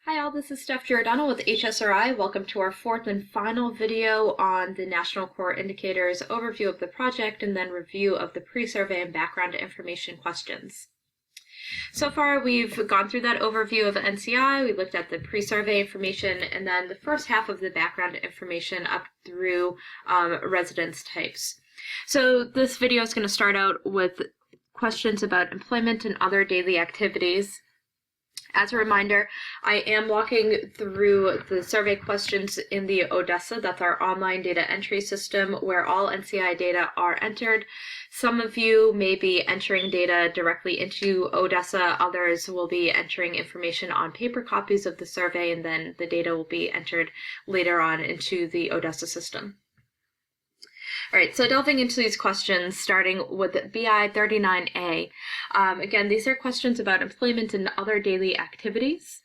Hi all, this is Steph Giordano with HSRI. Welcome to our fourth and final video on the National Core Indicators overview of the project and then review of the pre-survey and background information questions. So far, we've gone through that overview of NCI, we looked at the pre-survey information, and then the first half of the background information up through residence types. So this video is going to start out with questions about employment and other daily activities. As a reminder, I am walking through the survey questions in the ODESA, that's our online data entry system where all NCI data are entered. Some of you may be entering data directly into ODESA, others will be entering information on paper copies of the survey, and then the data will be entered later on into the ODESA system. All right, so delving into these questions, starting with BI 39A. Again, these are questions about employment and other daily activities.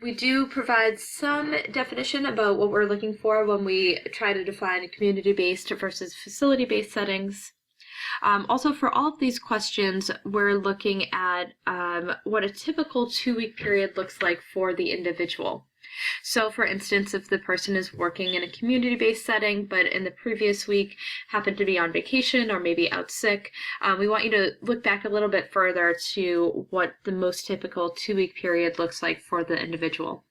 We do provide some definition about what we're looking for when we try to define community-based versus facility-based settings. Also, for all of these questions, we're looking at what a typical 2-week period looks like for the individual. So, for instance, if the person is working in a community-based setting, but in the previous week happened to be on vacation or maybe out sick, we want you to look back a little bit further to what the most typical 2-week period looks like for the individual.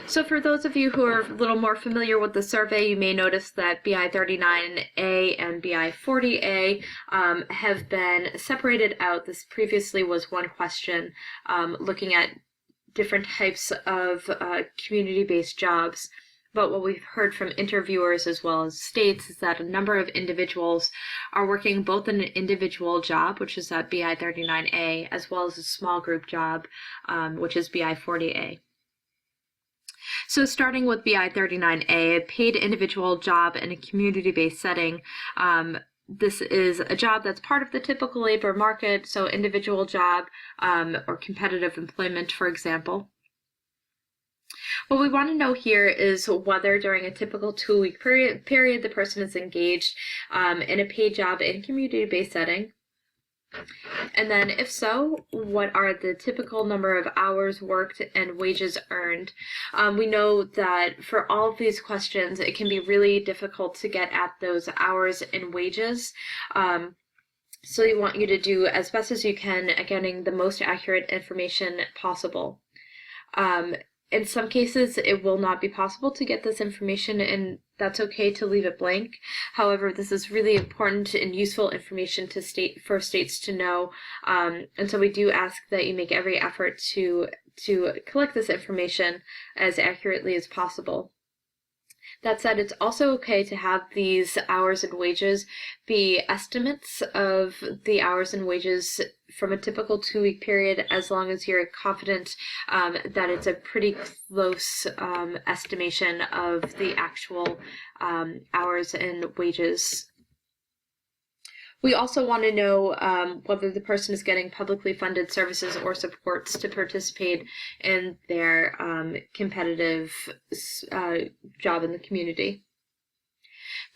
So for those of you who are a little more familiar with the survey, you may notice that BI 39A and BI 40A have been separated out. This previously was one question looking at different types of community-based jobs. But what we've heard from interviewers as well as states is that a number of individuals are working both in an individual job, which is that BI 39A, as well as a small group job, which is BI 40A. So starting with BI 39A, a paid individual job in a community-based setting, this is a job that's part of the typical labor market, so individual job or competitive employment, for example. What we want to know here is whether during a typical 2-week period the person is engaged in a paid job in a community-based setting. And then if so, what are the typical number of hours worked and wages earned? We know that for all of these questions, it can be really difficult to get at those hours and wages. So we want you to do as best as you can at getting the most accurate information possible. In some cases, it will not be possible to get this information, and that's okay to leave it blank. However, this is really important and useful information for states to know, and so we do ask that you make every effort to collect this information as accurately as possible. That said, it's also okay to have these hours and wages be estimates of the hours and wages from a typical 2-week period, as long as you're confident that it's a pretty close estimation of the actual hours and wages. We also want to know whether the person is getting publicly funded services or supports to participate in their competitive job in the community.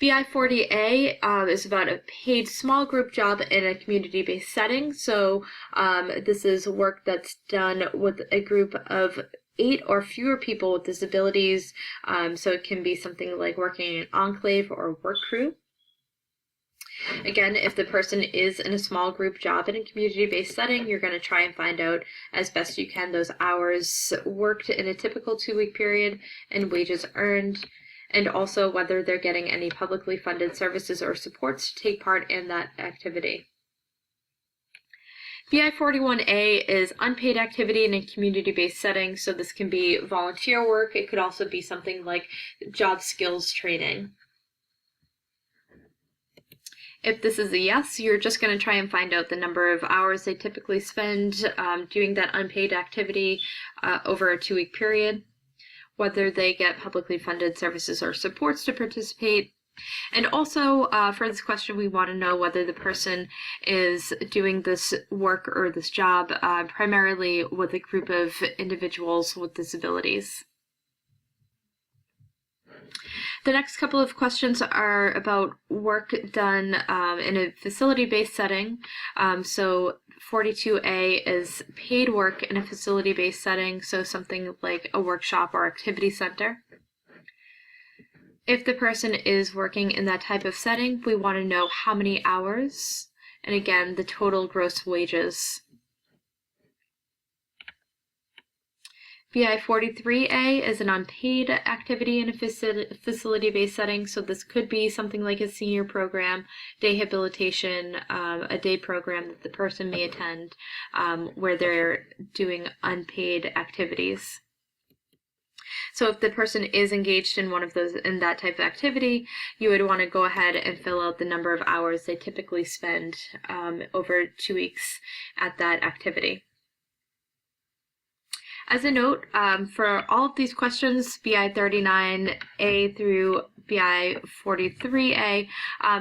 BI 40A is about a paid small group job in a community-based setting. So this is work that's done with a group of 8 or fewer people with disabilities. So it can be something like working in an enclave or work crew. Again, if the person is in a small group job in a community-based setting, you're going to try and find out as best you can those hours worked in a typical 2-week period and wages earned, and also whether they're getting any publicly funded services or supports to take part in that activity. BI 41A is unpaid activity in a community-based setting, so this can be volunteer work. It could also be something like job skills training. If this is a yes, you're just going to try and find out the number of hours they typically spend doing that unpaid activity over a 2-week period, whether they get publicly funded services or supports to participate. And also, for this question, we want to know whether the person is doing this work or this job primarily with a group of individuals with disabilities. The next couple of questions are about work done in a facility-based setting. So 42A is paid work in a facility-based setting, so something like a workshop or activity center. If the person is working in that type of setting, we want to know how many hours, and again, the total gross wages. BI 43A is an unpaid activity in a facility-based setting, so this could be something like a senior program, day habilitation, a day program that the person may attend where they're doing unpaid activities. So if the person is engaged in one of those, in that type of activity, you would want to go ahead and fill out the number of hours they typically spend over 2 weeks at that activity. As a note, for all of these questions, BI 39A through BI 43A,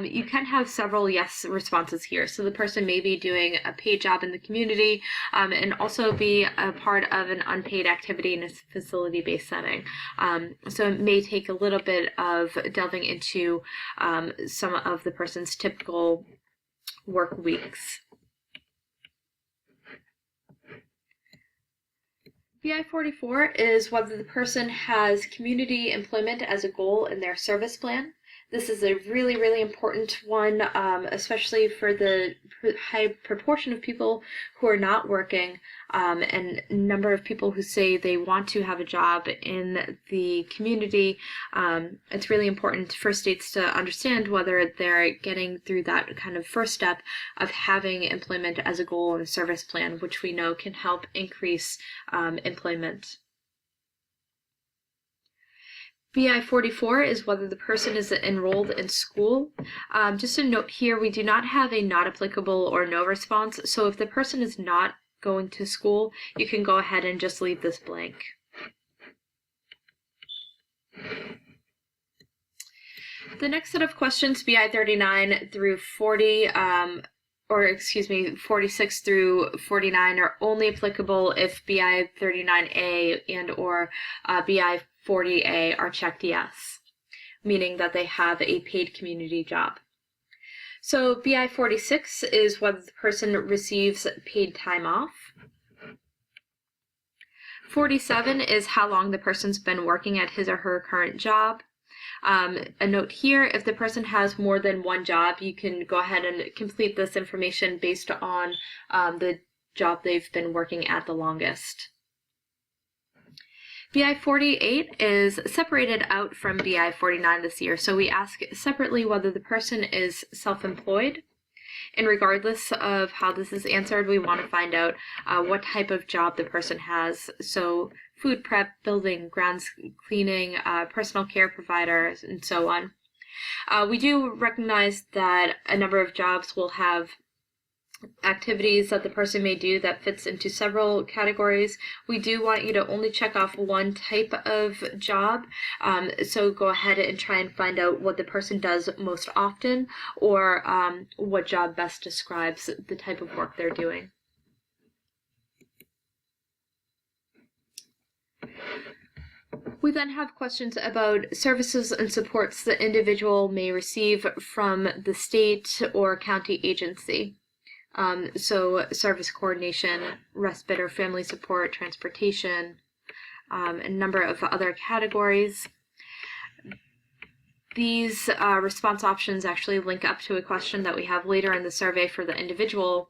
you can have several yes responses here. So the person may be doing a paid job in the community and also be a part of an unpaid activity in a facility-based setting. So it may take a little bit of delving into some of the person's typical work weeks. BI 44 is whether the person has community employment as a goal in their service plan. This is a really, really important one, especially for the high proportion of people who are not working and number of people who say they want to have a job in the community. It's really important for states to understand whether they're getting through that kind of first step of having employment as a goal in a service plan, which we know can help increase employment. BI 44 is whether the person is enrolled in school. Just a note here, we do not have a not applicable or no response, so if the person is not going to school, you can go ahead and just leave this blank. The next set of questions, BI 39 through 40, 46 through 49 are only applicable if BI 39A and or BI 40A are checked yes, meaning that they have a paid community job. So BI 46 is whether the person receives paid time off. 47 is how long the person's been working at his or her current job. A note here, if the person has more than one job, you can go ahead and complete this information based on the job they've been working at the longest. BI 48 is separated out from BI 49 this year, so we ask separately whether the person is self-employed. And regardless of how this is answered, we want to find out what type of job the person has. So food prep, building, grounds cleaning, personal care providers, and so on. We do recognize that a number of jobs will have activities that the person may do that fits into several categories. We do want you to only check off one type of job, so go ahead and try and find out what the person does most often or what job best describes the type of work they're doing. We then have questions about services and supports the individual may receive from the state or county agency. So service coordination, respite or family support, transportation, a number of other categories. These response options actually link up to a question that we have later in the survey for the individual,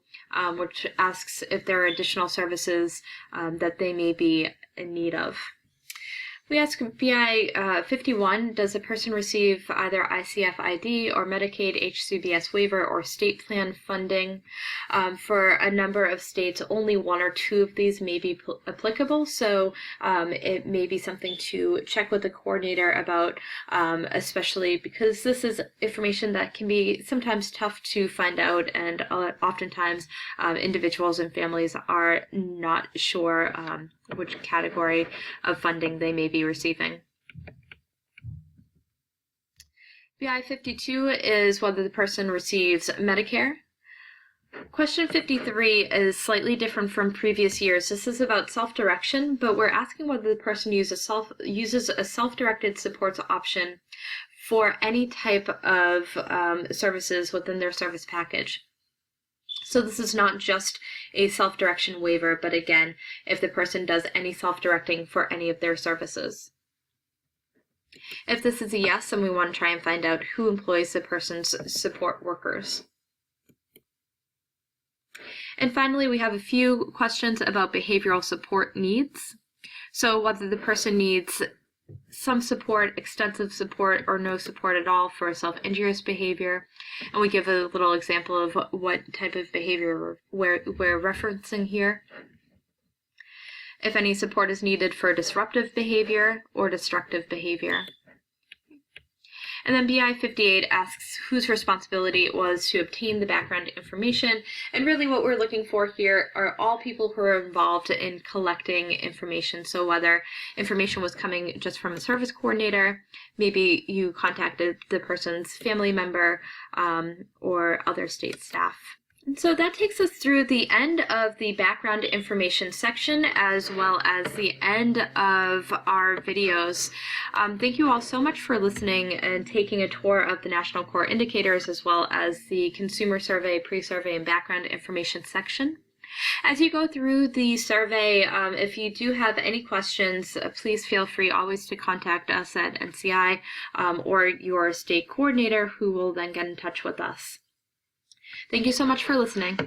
which asks if there are additional services that they may be in need of. We ask BI 51, does the person receive either ICF ID or Medicaid HCBS waiver or state plan funding? For a number of states, only one or two of these may be applicable, so it may be something to check with the coordinator about, especially because this is information that can be sometimes tough to find out, and oftentimes individuals and families are not sure which category of funding they may be receiving. BI 52 is whether the person receives Medicare. Question 53 is slightly different from previous years. This is about self-direction, but we're asking whether the person uses a self-directed supports option for any type of services within their service package. So this is not just a self-direction waiver, but again, if the person does any self-directing for any of their services. If this is a yes, then we want to try and find out who employs the person's support workers. And finally, we have a few questions about behavioral support needs. So whether the person needs some support, extensive support, or no support at all for self-injurious behavior. And we give a little example of what type of behavior we're referencing here. If any support is needed for disruptive behavior or destructive behavior. And then BI 58 asks whose responsibility it was to obtain the background information. And really what we're looking for here are all people who are involved in collecting information. So whether information was coming just from a service coordinator, maybe you contacted the person's family member or other state staff. And so that takes us through the end of the background information section as well as the end of our videos. Thank you all so much for listening and taking a tour of the National Core Indicators as well as the Consumer Survey, Pre-Survey, and Background Information section. As you go through the survey, if you do have any questions, please feel free always to contact us at NCI or your state coordinator who will then get in touch with us. Thank you so much for listening.